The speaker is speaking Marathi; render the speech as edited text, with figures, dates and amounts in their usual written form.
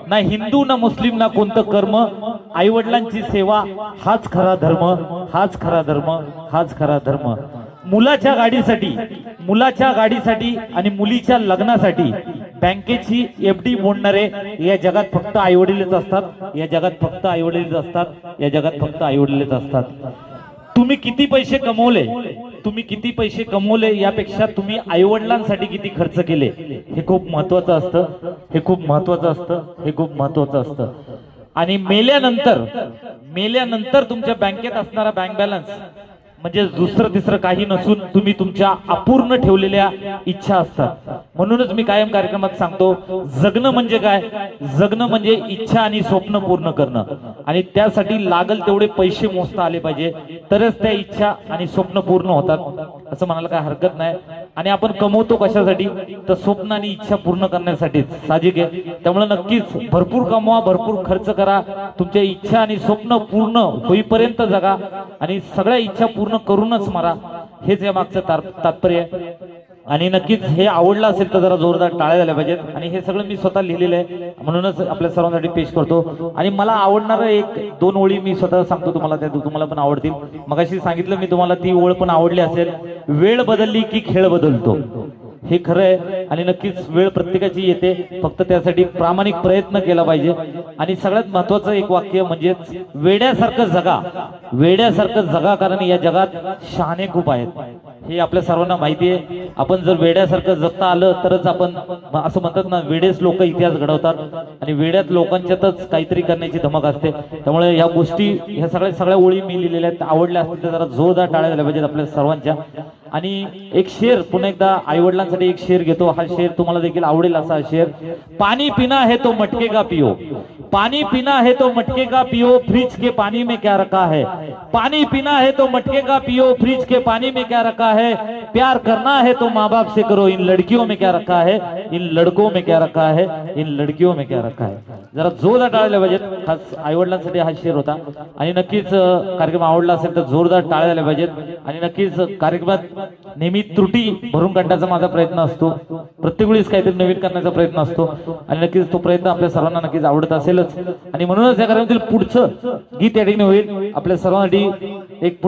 ना हिंदू ना मुस्लिम ना कोणतं कर्म, आई वडिलांची सेवा हाच खरा धर्म, हाच खरा धर्म, हाच खरा धर्म। मुलाच्या गाडीसाठी आणि मुलीच्या लग्नासाठी बँकेची एफडी मोडणारे या जगात फक्त आई वडीलच असतात, या जगात फक्त आई वडीलच असतात, या जगात फक्त आई वडीलच असतात। तुम्ही किती पैसे कमवले यापेक्षा तुम्ही आई वडिलांसाठी किती खर्च केले हे खूप महत्त्वाचं असतं, हे खूप महत्त्वाचं असतं, हे खूप महत्त्वाचं असतं। आणि मेल्यानंतर तुमच्या बँकेत असणारा बँक बॅलन्स म्हणजे दुसरं तिसरं काही नसून तुम्ही तुमच्या अपूर्ण ठेवलेल्या इच्छा असतात। म्हणूनच मी कायम कार्यक्रमात सांगतो, जगणं म्हणजे काय? जगणं म्हणजे इच्छा आणि स्वप्न पूर्ण करणं, आणि त्यासाठी लागल तेवढे पैसे मोजता आले पाहिजे, तरच त्या इच्छा आणि स्वप्न पूर्ण होतात असं म्हणायला काय हरकत नाही। आणि आपण कमवतो कशासाठी? तर स्वप्न आणि इच्छा पूर्ण करण्यासाठीच, साहजिक आहे। त्यामुळे नक्कीच भरपूर कमवा, भरपूर खर्च करा, तुमच्या इच्छा आणि स्वप्न पूर्ण होईपर्यंत जगा आणि सगळ्या इच्छा पूर्ण करूनच मरा, हेच या मागचं तात्पर्य आहे। आणि नक्कीच हे आवडलं असेल तर जरा जोरदार टाळ्या झाल्या पाहिजेत। आणि हे सगळं मी स्वतः लिहिलेलं आहे, म्हणूनच आपल्या सर्वांसाठी पेश करतो। आणि मला आवडणारं एक दोन ओळी मी स्वतः सांगतो तुम्हाला, त्या तुम्हाला पण आवडतील। मगाशी सांगितलं मी तुम्हाला, ती ओळ पण आवडली असेल, वेळ बदलली की खेळ बदलतो, हे खरं आहे। आणि नक्कीच वेळ प्रत्येकाची येते, फक्त त्यासाठी प्रामाणिक प्रयत्न केला पाहिजे। आणि सगळ्यात महत्त्वाचं एक वाक्य म्हणजे वेड्यासारखं जगा, वेड्यासारखं जगा, कारण या जगात शहाणे खूप आहेत, हे आपल्या सर्वांना माहिती आहे। आपण जर वेड्यासारखं जगता आलं तरच आपण, असं म्हणतात ना, वेडेच लोक इतिहास घडवतात, आणि वेड्यात लोकांच्यातच काहीतरी करण्याची धमक असते। त्यामुळे ह्या गोष्टी, ह्या सगळ्या ओळी मी लिहिलेल्या आहेत, आवडल्या असतील तर जरा जोरदार टाळ्या झाल्या पाहिजेत आपल्या सर्वांच्या। आणि एक शेर पुन्हा एकदा आई वडिलांसाठी एक शेर घेतो, हा शेर तुम्हाला देखील आवडेल असा शेर। पानी पीना है तो मटके का पियो, पानी पीना है तो मटके का पियो, फ्रिज के पानी में क्या रखा है। पानी पीना है तो मटके का पियो, फ्रिज के पानी में क्या रखा है। प्यार करना है तो माँ बाप से करो, इन लड़कियों में क्या रखा है, इन लड़कों में क्या रखा है, इन लड़कियों में क्या रखा है। जरा जोरदार टाळ्या पाहिजेत, खास आई वडिलांसाठी हा शेर होता। आणि नक्कीच कार्यक्रम आवडला असेल तर जोरदार टाळ्या झाल्या पाहिजेत। आणि नक्कीच कार्यक्रमात नेहमी त्रुटी भरून काढण्याचा माझा प्रयत्न असतो, प्रत्येक वेळेस काहीतरी नवीन करण्याचा प्रयत्न असतो, आणि नक्कीच तो प्रयत्न आपल्या सर्वांना नक्कीच आवडत असेलच। आणि म्हणूनच या कार्यक्रमातील पुढचं गीत या ठिकाणी होईल आपल्या सर्वांसाठी एक